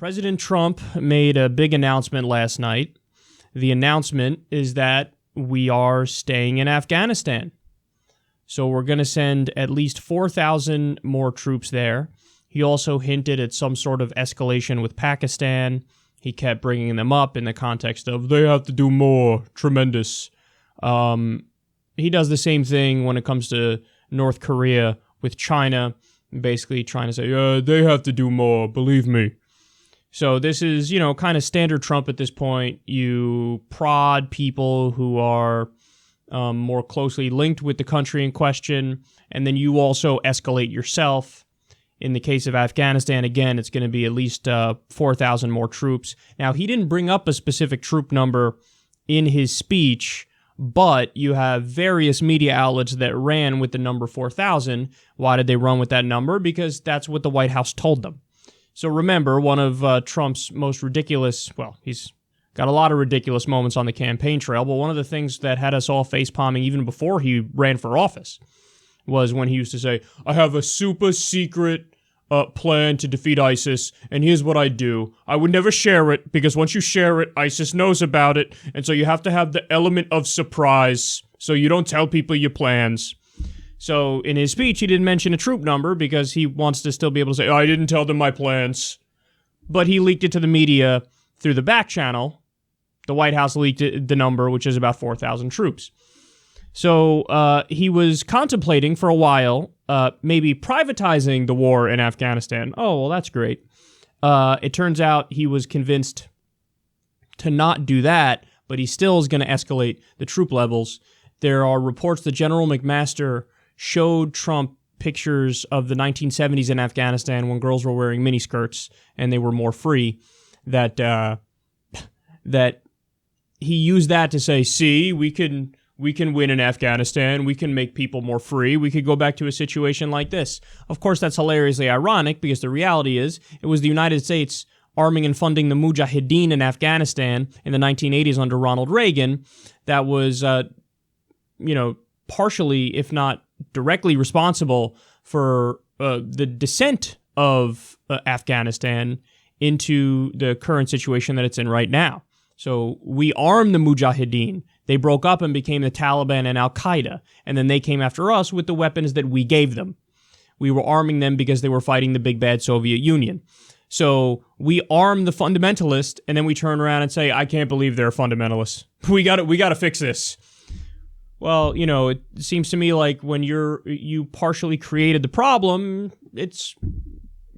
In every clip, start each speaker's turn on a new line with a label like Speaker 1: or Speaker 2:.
Speaker 1: President Trump made a big announcement last night. The announcement is that we are staying in Afghanistan. So we're going to send at least 4,000 more troops there. He also hinted at some sort of escalation with Pakistan. He kept bringing them up in the context of, they have to do more. Tremendous. He does the same thing when it comes to North Korea with China, basically trying to say, they have to do more, believe me. So this is, kind of standard Trump at this point. You prod people who are more closely linked with the country in question, and then you also escalate yourself. In the case of Afghanistan, again, it's going to be at least 4,000 more troops. Now, he didn't bring up a specific troop number in his speech, but you have various media outlets that ran with the number 4,000. Why did they run with that number? Because that's what the White House told them. So remember, one of Trump's most ridiculous, he's got a lot of ridiculous moments on the campaign trail, but one of the things that had us all facepalming even before he ran for office was when he used to say, I have a super secret plan to defeat ISIS, and here's what I do. I would never share it, because once you share it, ISIS knows about it, and so you have to have the element of surprise, so you don't tell people your plans. So in his speech, he didn't mention a troop number because he wants to still be able to say, I didn't tell them my plans. But he leaked it to the media through the back channel. The White House leaked the number, which is about 4,000 troops. So he was contemplating for a while maybe privatizing the war in Afghanistan. Oh, well, that's great. It turns out he was convinced to not do that, but he still is going to escalate the troop levels. There are reports that General McMaster showed Trump pictures of the 1970s in Afghanistan when girls were wearing miniskirts and they were more free, that he used that to say, see, we can win in Afghanistan, we can make people more free, we could go back to a situation like this. Of course, that's hilariously ironic because the reality is it was the United States arming and funding the Mujahideen in Afghanistan in the 1980s under Ronald Reagan that was, partially, if not directly responsible for the descent of Afghanistan into the current situation that it's in right now. So we armed the Mujahideen. They broke up and became the Taliban and Al-Qaeda, and then they came after us with the weapons that we gave them. We were arming them because they were fighting the big bad Soviet Union. So we arm the fundamentalists, and then we turn around and say, I can't believe they're fundamentalists. We got to fix this. Well, it seems to me like when you partially created the problem,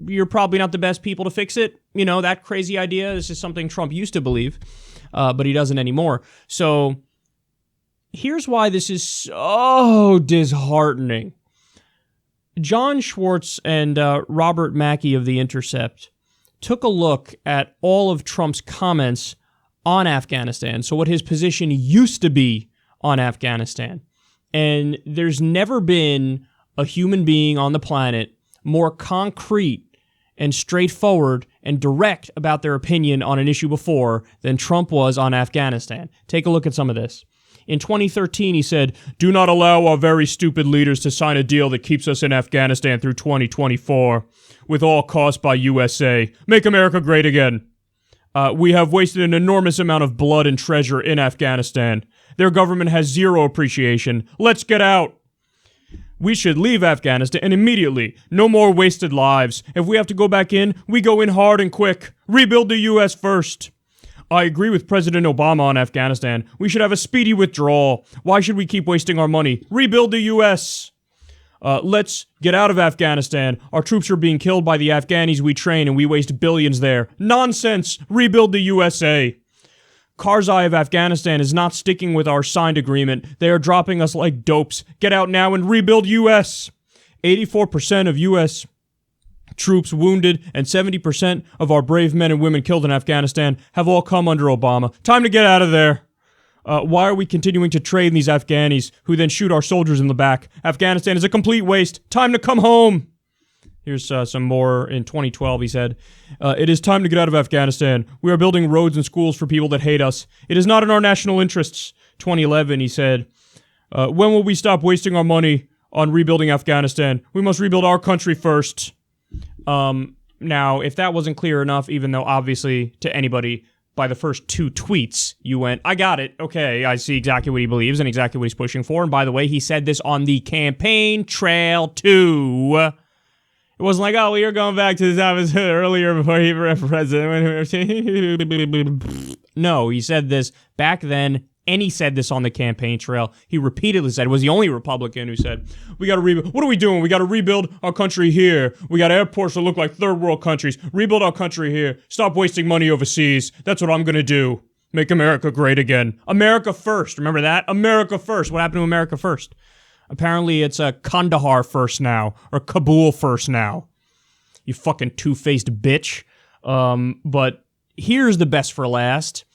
Speaker 1: you're probably not the best people to fix it. That crazy idea. This is something Trump used to believe, but he doesn't anymore. So here's why this is so disheartening. John Schwartz and Robert Mackey of The Intercept took a look at all of Trump's comments on Afghanistan, so what his position used to be on Afghanistan. And there's never been a human being on the planet more concrete and straightforward and direct about their opinion on an issue before than Trump was on Afghanistan. Take a look at some of this. In 2013, he said, do not allow our very stupid leaders to sign a deal that keeps us in Afghanistan through 2024, with all costs by USA. Make America great again. We have wasted an enormous amount of blood and treasure in Afghanistan. Their government has zero appreciation. Let's get out. We should leave Afghanistan and immediately. No more wasted lives. If we have to go back in, we go in hard and quick. Rebuild the U.S. first. I agree with President Obama on Afghanistan. We should have a speedy withdrawal. Why should we keep wasting our money? Rebuild the U.S. Let's get out of Afghanistan. Our troops are being killed by the Afghanis we train and we waste billions there. Nonsense. Rebuild the USA. Karzai of Afghanistan is not sticking with our signed agreement. They are dropping us like dopes. Get out now and rebuild U.S. 84% of U.S. troops wounded and 70% of our brave men and women killed in Afghanistan have all come under Obama. Time to get out of there. Why are we continuing to train these Afghanis who then shoot our soldiers in the back? Afghanistan is a complete waste. Time to come home. Here's some more. In 2012, he said, it is time to get out of Afghanistan. We are building roads and schools for people that hate us. It is not in our national interests. 2011, he said, when will we stop wasting our money on rebuilding Afghanistan? We must rebuild our country first. Now, if that wasn't clear enough, even though obviously to anybody by the first 2 tweets, you went, I got it. Okay, I see exactly what he believes and exactly what he's pushing for. And by the way, he said this on the campaign trail too. It wasn't like, oh, we were going back to this episode earlier before he was president. No, he said this back then, and he said this on the campaign trail. He repeatedly said, was the only Republican who said, we got to rebuild. What are we doing? We got to rebuild our country here. We got airports that look like third world countries. Rebuild our country here. Stop wasting money overseas. That's what I'm going to do. Make America great again. America first. Remember that? America first. What happened to America first? Apparently it's Kandahar first now, or Kabul first now. You fucking two-faced bitch. But here's the best for last.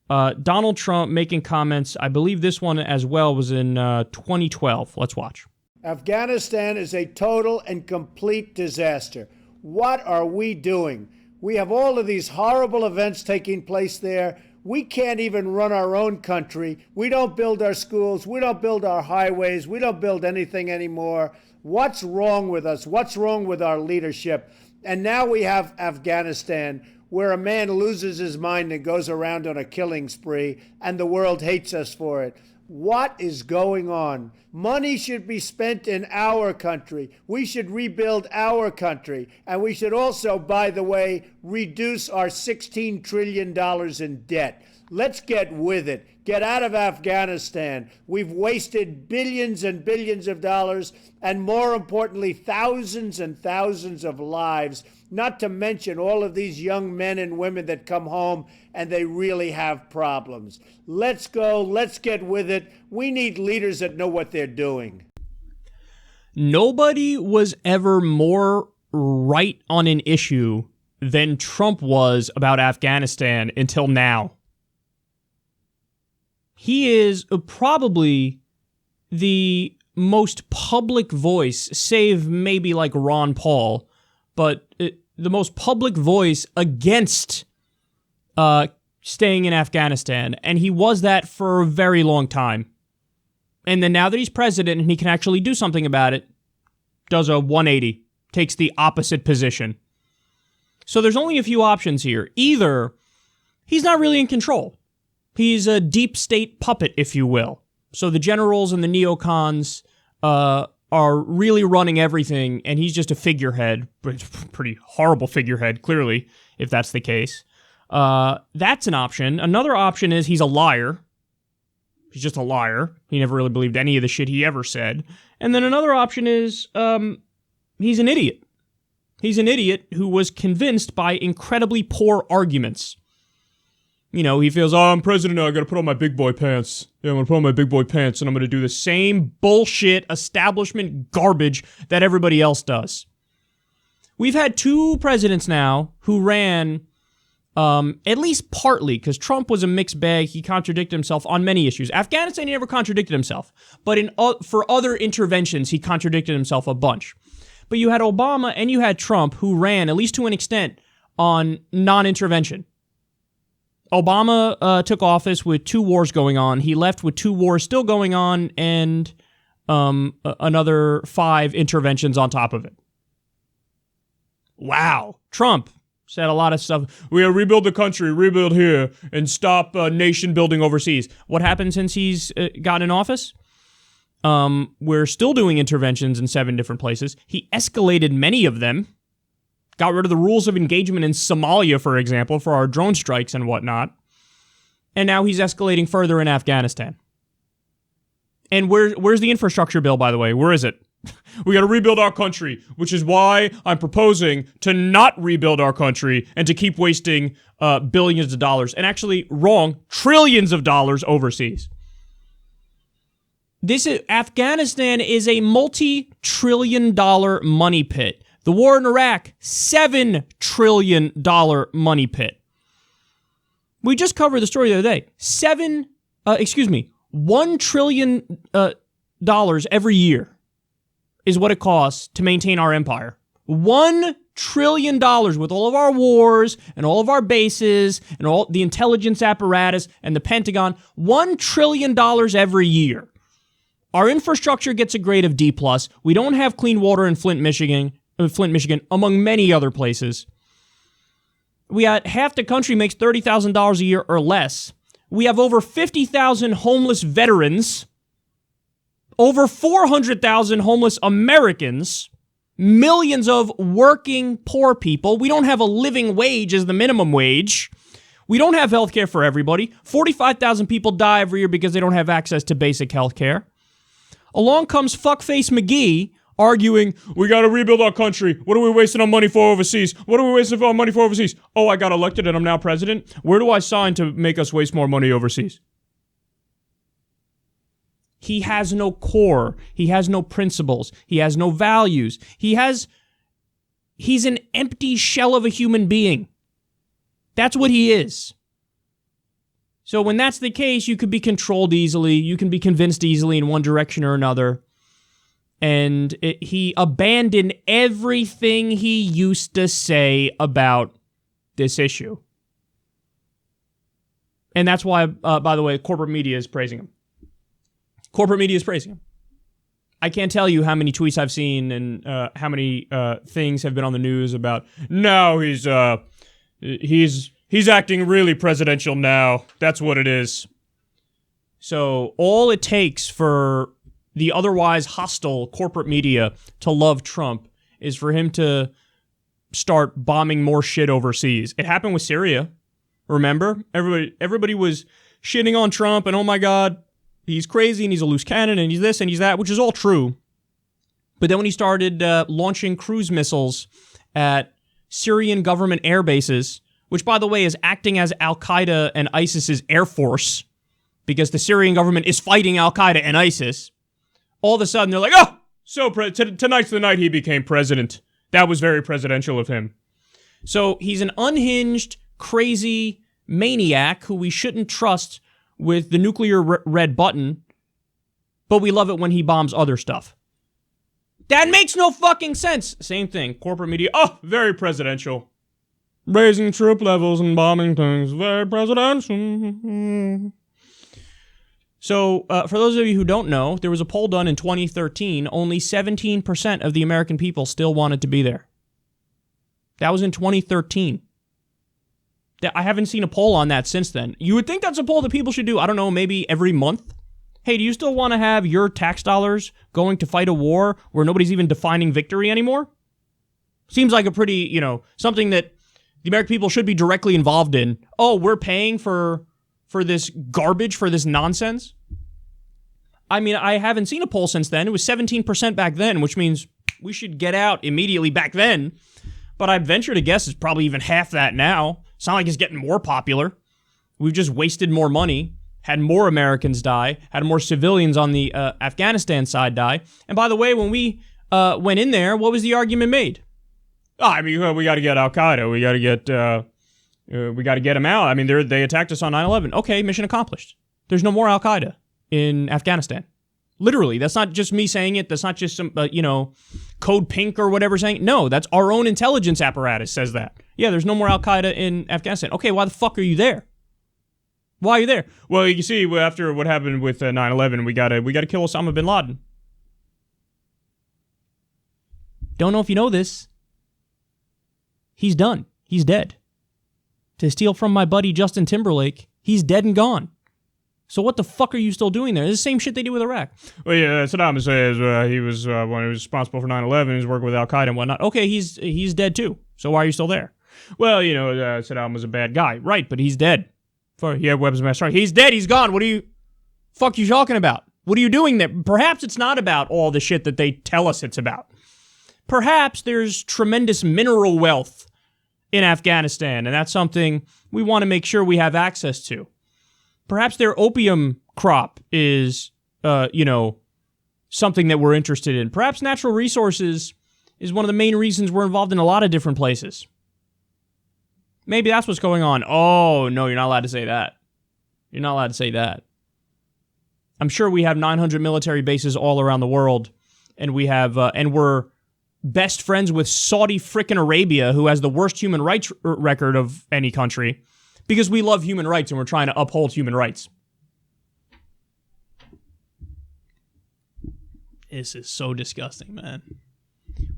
Speaker 1: Donald Trump making comments. I believe this one as well was in 2012. Let's watch.
Speaker 2: Afghanistan is a total and complete disaster. What are we doing? We have all of these horrible events taking place there. We can't even run our own country. We don't build our schools. We don't build our highways. We don't build anything anymore. What's wrong with us? What's wrong with our leadership? And now we have Afghanistan, where a man loses his mind and goes around on a killing spree, and the world hates us for it. What is going on? Money should be spent in our country. We should rebuild our country. And we should also, by the way, reduce our $16 trillion in debt. Let's get with it. Get out of Afghanistan. We've wasted billions and billions of dollars, and more importantly, thousands and thousands of lives, not to mention all of these young men and women that come home and they really have problems. Let's go. Let's get with it. We need leaders that know what they're doing.
Speaker 1: Nobody was ever more right on an issue than Trump was about Afghanistan until now. He is probably the most public voice, save maybe like Ron Paul, but the most public voice against staying in Afghanistan. And he was that for a very long time. And then now that he's president and he can actually do something about it, does a 180, takes the opposite position. So there's only a few options here. Either he's not really in control. He's a deep state puppet, if you will. So the generals and the neocons are really running everything, and he's just a figurehead, but pretty horrible figurehead, clearly, if that's the case. That's an option. Another option is he's a liar. He's just a liar. He never really believed any of the shit he ever said. And then another option is he's an idiot. He's an idiot who was convinced by incredibly poor arguments. You know, he feels, oh, I'm president now, I gotta put on my big boy pants. Yeah, I'm gonna put on my big boy pants and I'm gonna do the same bullshit establishment garbage that everybody else does. We've had 2 presidents now who ran, at least partly, because Trump was a mixed bag, he contradicted himself on many issues. Afghanistan, he never contradicted himself. But for other interventions, he contradicted himself a bunch. But you had Obama and you had Trump who ran, at least to an extent, on non-intervention. Obama took office with 2 wars going on. He left with 2 wars still going on and another 5 interventions on top of it. Wow. Trump said a lot of stuff. We gotta rebuild the country, rebuild here, and stop nation building overseas. What happened since he's got in office? We're still doing interventions in 7 different places. He escalated many of them. Got rid of the rules of engagement in Somalia, for example, for our drone strikes and whatnot. And now he's escalating further in Afghanistan. And where's the infrastructure bill, by the way? Where is it? We got to rebuild our country, which is why I'm proposing to not rebuild our country and to keep wasting billions of dollars. And actually, wrong, trillions of dollars overseas. Afghanistan is a multi-trillion-dollar money pit. The war in Iraq, $7 trillion money pit. We just covered the story the other day. $1 trillion every year is what it costs to maintain our empire. $1 trillion with all of our wars and all of our bases and all the intelligence apparatus and the Pentagon. $1 trillion every year. Our infrastructure gets a grade of D+. We don't have clean water in Flint, Michigan. Flint, Michigan, among many other places. We got half the country makes $30,000 a year or less. We have over 50,000 homeless veterans, over 400,000 homeless Americans, millions of working poor people. We don't have a living wage as the minimum wage. We don't have health care for everybody. 45,000 people die every year because they don't have access to basic health care. Along comes fuckface McGee arguing, we got to rebuild our country. What are we wasting our money for overseas? What are we wasting our money for overseas? Oh, I got elected and I'm now president. Where do I sign to make us waste more money overseas? He has no core. He has no principles. He has no values. He's an empty shell of a human being. That's what he is. So when that's the case, you could be controlled easily. You can be convinced easily in one direction or another. And he abandoned everything he used to say about this issue. And that's why, by the way, corporate media is praising him. Corporate media is praising him. I can't tell you how many tweets I've seen and how many things have been on the news about, no, he's acting really presidential now. That's what it is. So all it takes for the otherwise hostile corporate media to love Trump is for him to start bombing more shit overseas. It happened with Syria. Remember? Everybody was shitting on Trump and, oh my God, he's crazy and he's a loose cannon and he's this and he's that, which is all true. But then when he started launching cruise missiles at Syrian government air bases, which, by the way, is acting as Al-Qaeda and ISIS's air force, because the Syrian government is fighting Al-Qaeda and ISIS, all of a sudden they're like, oh, so tonight's the night he became president. That was very presidential of him. So he's an unhinged, crazy maniac who we shouldn't trust with the nuclear red button, but we love it when he bombs other stuff. That makes no fucking sense. Same thing. Corporate media, oh, very presidential. Raising troop levels and bombing things, very presidential. So, for those of you who don't know, there was a poll done in 2013. Only 17% of the American people still wanted to be there. That was in 2013. I haven't seen a poll on that since then. You would think that's a poll that people should do, I don't know, maybe every month. Hey, do you still want to have your tax dollars going to fight a war where nobody's even defining victory anymore? Seems like a pretty, something that the American people should be directly involved in. Oh, we're paying for this garbage, for this nonsense? I mean, I haven't seen a poll since then. It was 17% back then, which means we should get out immediately back then. But I venture to guess it's probably even half that now. It's not like it's getting more popular. We've just wasted more money, had more Americans die, had more civilians on the Afghanistan side die. And by the way, when we went in there, what was the argument made? Oh, I mean, we got to get Al-Qaeda. We got to get them out. I mean, they attacked us on 9/11. Okay, mission accomplished. There's no more Al-Qaeda in Afghanistan. Literally, that's not just me saying it. That's not just some, Code Pink or whatever saying it. No, that's our own intelligence apparatus says that. Yeah, there's no more Al-Qaeda in Afghanistan. Okay, why the fuck are you there? Why are you there? Well, you see, after what happened with 9/11, we gotta kill Osama bin Laden. Don't know if you know this. He's done. He's dead. To steal from my buddy Justin Timberlake, he's dead and gone. So what the fuck are you still doing there? It's the same shit they do with Iraq. Well, yeah, Saddam says he was when he was responsible for 9/11, he was working with Al-Qaeda and whatnot. Okay, he's dead too. So why are you still there? Well, Saddam was a bad guy. Right, but he's dead. He had weapons of mass destruction. He's dead, he's gone. What are you talking about? What are you doing there? Perhaps it's not about all the shit that they tell us it's about. Perhaps there's tremendous mineral wealth in Afghanistan, and that's something we want to make sure we have access to. Perhaps their opium crop is, something that we're interested in. Perhaps natural resources is one of the main reasons we're involved in a lot of different places. Maybe that's what's going on. Oh, no, you're not allowed to say that. You're not allowed to say that. I'm sure we have 900 military bases all around the world, and we have, and we're best friends with Saudi frickin' Arabia, who has the worst human rights record of any country, because we love human rights and we're trying to uphold human rights. This is so disgusting, man.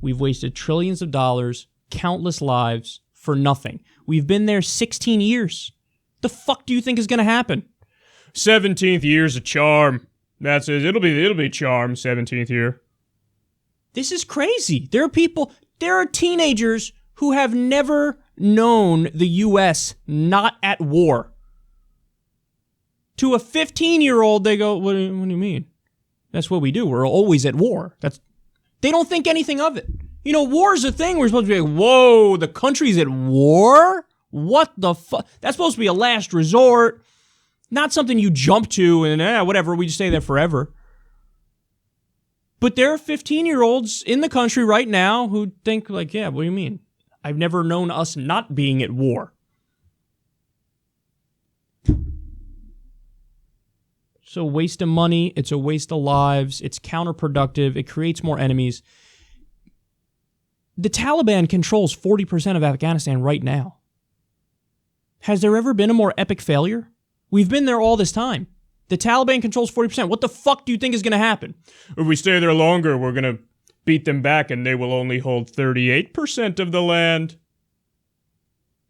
Speaker 1: We've wasted trillions of dollars, countless lives, for nothing. We've been there 16 years. The fuck do you think is going to happen? 17th year's a charm. That's it. It'll be charm, 17th year. This is crazy. There are teenagers who have never known the U.S. not at war. To a 15-year-old, they go, what do you mean? That's what we do. We're always at war. They don't think anything of it. You know, war is a thing. We're supposed to be like, whoa, the country's at war? What the fuck? That's supposed to be a last resort. Not something you jump to and whatever, we just stay there forever. But there are 15-year-olds in the country right now who think like, yeah, what do you mean? I've never known us not being at war. It's a waste of money. It's a waste of lives. It's counterproductive. It creates more enemies. The Taliban controls 40% of Afghanistan right now. Has there ever been a more epic failure? We've been there all this time. The Taliban controls 40%. What the fuck do you think is going to happen? If we stay there longer, we're going to beat them back and they will only hold 38% of the land.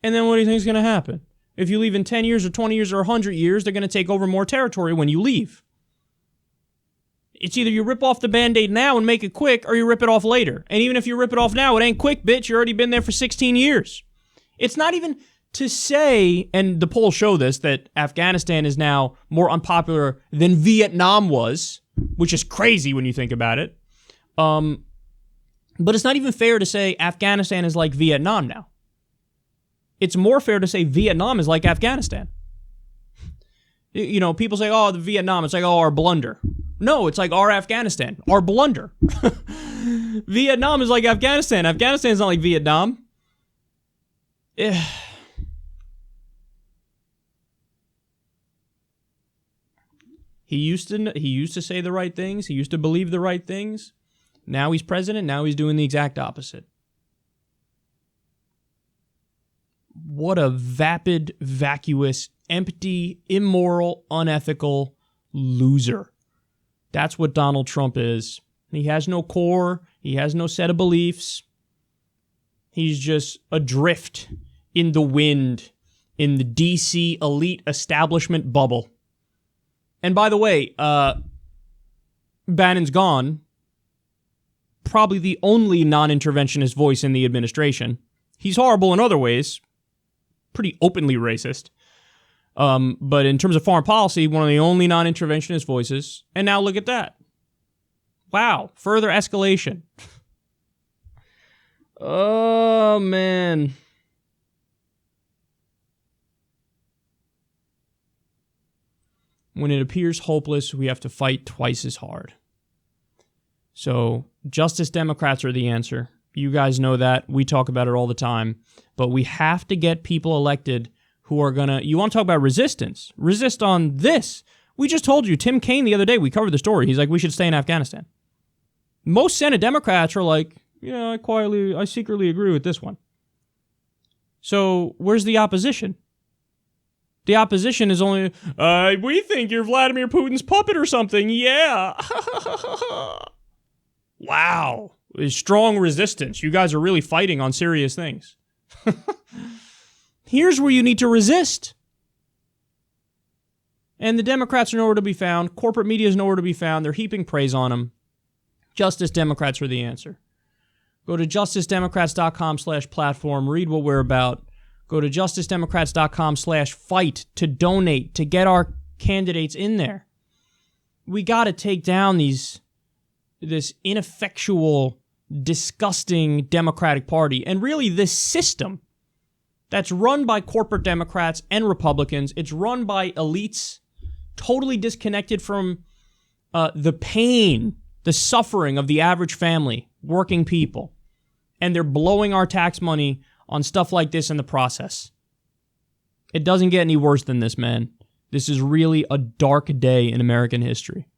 Speaker 1: And then what do you think is going to happen? If you leave in 10 years or 20 years or 100 years, they're going to take over more territory when you leave. It's either you rip off the Band-Aid now and make it quick, or you rip it off later. And even if you rip it off now, it ain't quick, bitch. You already been there for 16 years. It's not even to say, and the polls show this, that Afghanistan is now more unpopular than Vietnam was, which is crazy when you think about it. But it's not even fair to say Afghanistan is like Vietnam now. It's more fair to say Vietnam is like Afghanistan. You know, people say, oh, the Vietnam, it's like, oh, our blunder. No, it's like our Afghanistan, our blunder. Vietnam is like Afghanistan. Afghanistan is not like Vietnam. He used to say the right things. He used to believe the right things. Now he's president. Now he's doing the exact opposite. What a vapid, vacuous, empty, immoral, unethical loser. That's what Donald Trump is. He has no core. He has no set of beliefs. He's just adrift in the wind in the DC elite establishment bubble. And by the way, Bannon's gone. Probably the only non-interventionist voice in the administration. He's horrible in other ways. Pretty openly racist. But in terms of foreign policy, one of the only non-interventionist voices. And now look at that. Wow. Further escalation. Oh, man. When it appears hopeless, we have to fight twice as hard. So, Justice Democrats are the answer. You guys know that. We talk about it all the time. But we have to get people elected who are going to... You want to talk about resistance? Resist on this. We just told you, Tim Kaine the other day, we covered the story. He's like, we should stay in Afghanistan. Most Senate Democrats are like, yeah, I secretly agree with this one. So, where's the opposition? The opposition is only, we think you're Vladimir Putin's puppet or something. Yeah. Wow. Strong resistance. You guys are really fighting on serious things. Here's where you need to resist. And the Democrats are nowhere to be found. Corporate media is nowhere to be found. They're heaping praise on them. Justice Democrats are the answer. Go to justicedemocrats.com/platform. Read what we're about. Go to justicedemocrats.com/fight to donate, to get our candidates in there. We got to take down this ineffectual, disgusting Democratic Party, and really this system that's run by corporate Democrats and Republicans. It's run by elites, totally disconnected from the pain, the suffering of the average family, working people. And they're blowing our tax money on stuff like this in the process. It doesn't get any worse than this, man. This is really a dark day in American history.